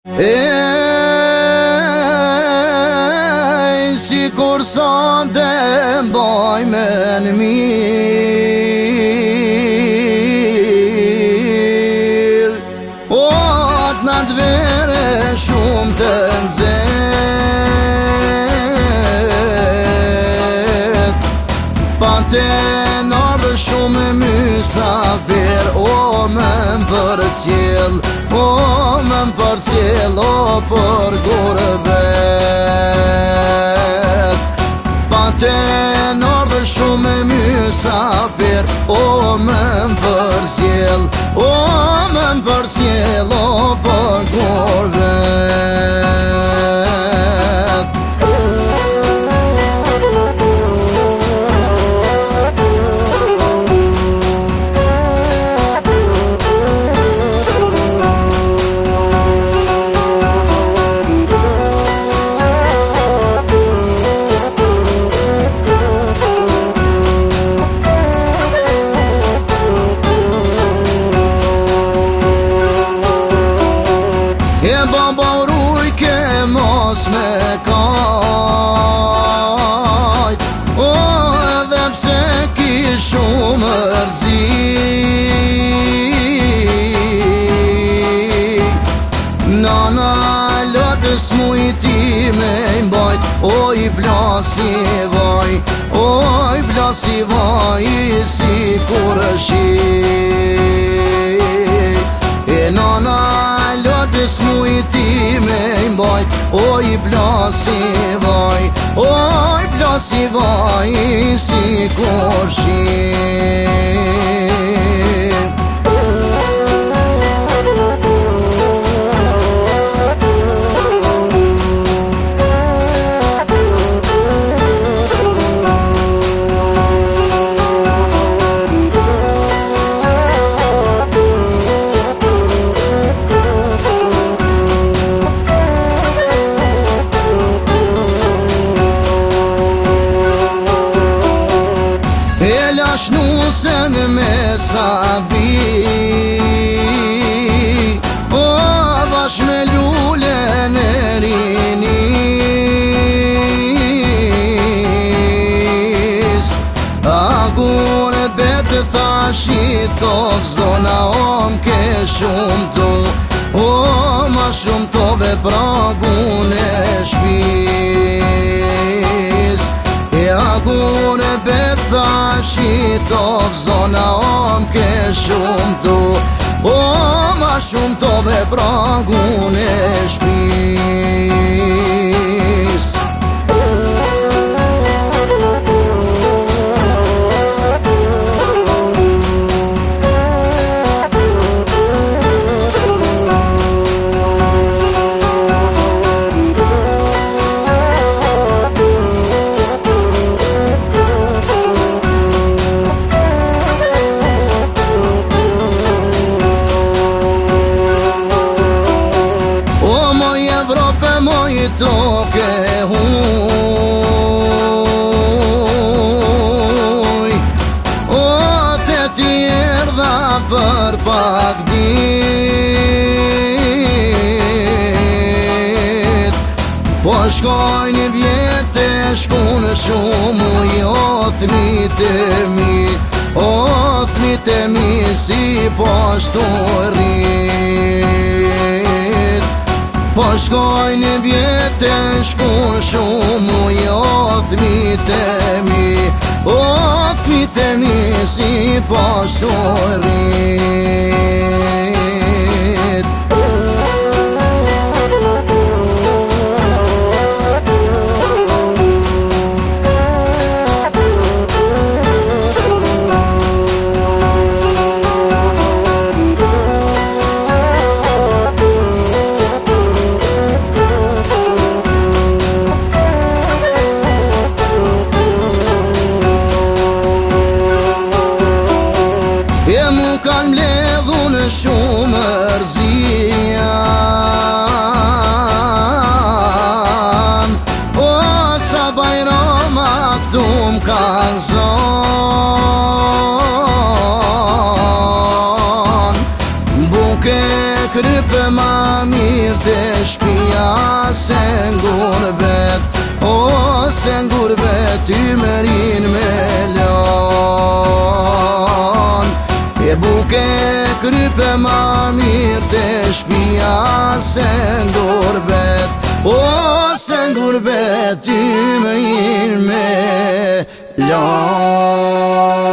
Si kur sonte mboj me në mirë, o atë natë vere shumë të nëzet, pa te nërë shumë mysafir, o me më për cjell, o me më për cjell, o për gurbet. Pa te nërë shumë mysafir, o me më për cjell, o me më për cjell, o për gurbet. Baba rujke mos me kajt, o edhe pse ki shumë mërzi, nana lotës mujti me mbajt, oj blasi vaj, oj blasi vaj, si kur shi. E nana lotës mujti me mbajt, oj blasi vaj, oj blasi vaj, si kur shi. Shnusën me sabi, o vash me lullën e rinis, agur betë thashit tov zona, om ke shumë to, o ma shumë tove pragun e shpis. E agur bethashi tov zona, om ke shumë to, o ma shumë tove pragun e shpis. Toke huj, o te tjerdha për pak dit, po shkojnë vjetë, shkun shumë uj, o thmite mi, si poshtu rrit. Po shkojnë vjetë, shkun shumë uj, o thmite mi, si poshtu rrit. Kan mbledhun shumë mirë të shpia se ngurbet, o se ngurbet ty mërin me lan. E buke krype ma mirë të shpia se ngurbet, o se ngurbet ty mërin me lan.